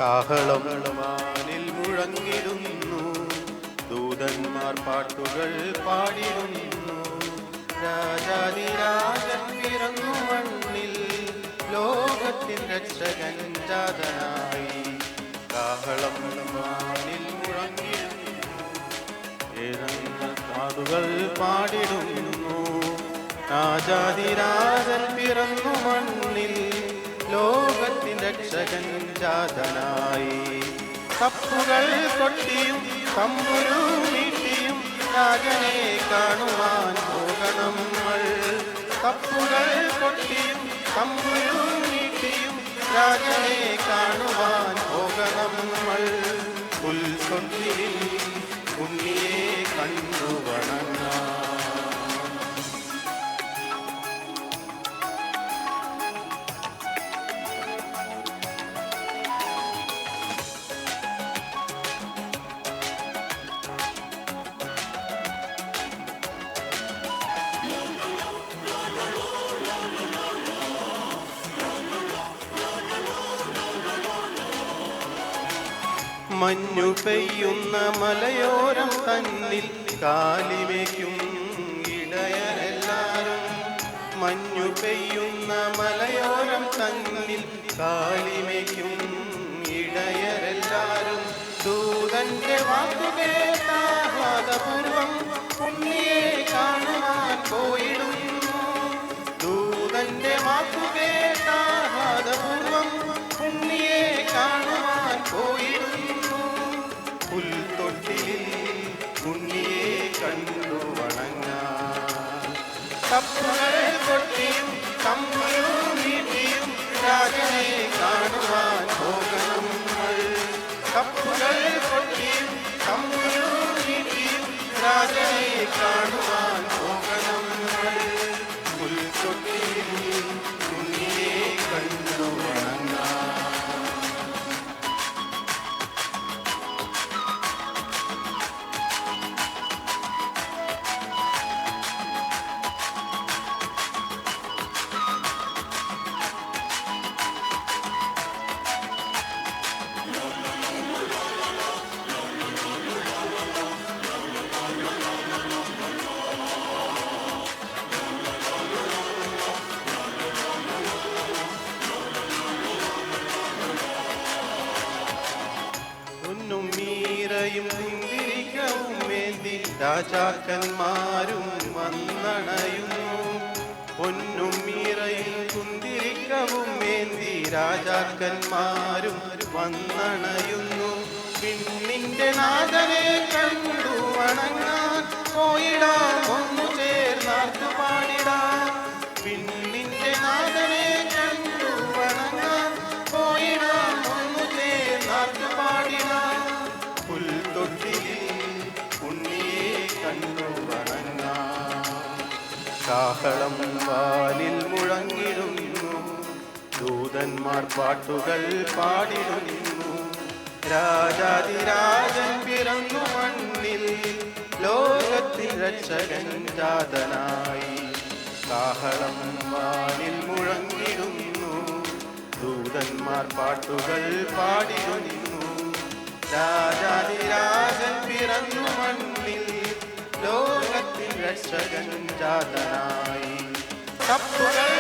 കാഹളം വാനിൽ മുഴങ്ങിടുന്നു, ദൂതന്മാർ പാട്ടുകൾ പാടിടുന്നു. രാജാതിരാജൻ പിറന്നു മണ്ണിൽ, ലോകത്തിൻ രക്ഷകൻ ജാതനായി. കാഹളം വാനിൽ മുഴങ്ങിടുന്നു, പാട്ടുകൾ പാടിടുന്നു. രാജാതിരാജൻ പിറന്നു മണ്ണിൽ, ലോകത്തിൻ രക്ഷകൻ ജാതനായി. തപ്പുകൾ കൊട്ടിയും തമ്പുരു മീട്ടിയും രാജനെ കാണുവാൻ പോകണം നമ്മൾ. തപ്പുകൾ കൊട്ടിയും തമ്പുരു മീട്ടിയും രാജനെ കാണുവാൻ പോകണം നമ്മൾ. പുൽക്കൊട്ടിയിൽ ഉണ്ണിയെ കണ്ടു വണങ്ങാം. മഞ്ഞു പെയ്യുന്ന മലയോരം തന്നിൽ കാലിവയ്ക്കും ഇടയരെല്ലാരും. മഞ്ഞു പെയ്യുന്ന മലയോരം തന്നിൽ കാലിവയ്ക്കും ഇടയരെല്ലാരും. ദൂതന്റെ വാക്കുകേട്ടാഹ്ലാദപൂർവം ഉണ്ണിയെ കാണുവാൻ പോയിടുന്നു. ദൂതന്റെ വാക്കുകേട്ടാഹ്ലാദപൂർവം ഉണ്ണിയെ കാണുവാൻ പോയിടുന്നു. പുൽത്തൊട്ടിലിൽ ഉണ്ണിയെ കണ്ടു വണങ്ങാം. തപ്പുകൾ കൊട്ടിയും തമ്പുരു മീട്ടിയും രാജനെ കാണുവാൻ പോകണം നമ്മൾ. തപ്പുകൾ കൊട്ടിയും തമ്പുരു മീട്ടിയും രാജനെ കാണുവാൻ പോകണം നമ്മൾ. പുൽത്തൊട്ടിലിൽ ഉണ്ണിയെ കണ്ടു വണങ്ങാം. മീറയും കുന്തിരിക്കവും വേണ്ടി രാജാക്കന്മാരും വന്നണയുന്നു. പൊന്നും മീറയും കുന്തിരിക്കവും വേണ്ടി രാജാക്കന്മാരും വന്നണയുന്നു. പിന്നിന്റെ നാഥനെ കണ്ടു വണങ്ങാൻ പോയിടാം, ഒന്നു ചേർന്നാർത്തു പാടിടാം. പിന്നിന്റെ നാഥനെ കണ്ടു വണങ്ങാൻ പോയിടാം, ഒന്നു ചേർന്നാർത്തു പാടിടാം. പുൽത്തൊട്ടിലിൽ ഉണ്ണിയെ കണ്ടു വണങ്ങാം. കാഹളം വാനിൽ മുഴങ്ങിടുന്നു, ദൂതന്മാർ പാട്ടുകൾ പാടിടുന്നു. രാജാതിരാജൻ പിറന്നു മണ്ണിൽ, ലോകത്തിൻ രക്ഷകൻ ജാതനായി. കാഹളം വാനിൽ മുഴങ്ങിടുന്നു, ദൂതന്മാർ പാട്ടുകൾ പാടിടുന്നു. രാജാതിരാജൻ പിറന്നു മണ്ണിൽ, ലോകത്തിൻ രക്ഷകൻ ജാതനായി. തപ്പുകൾ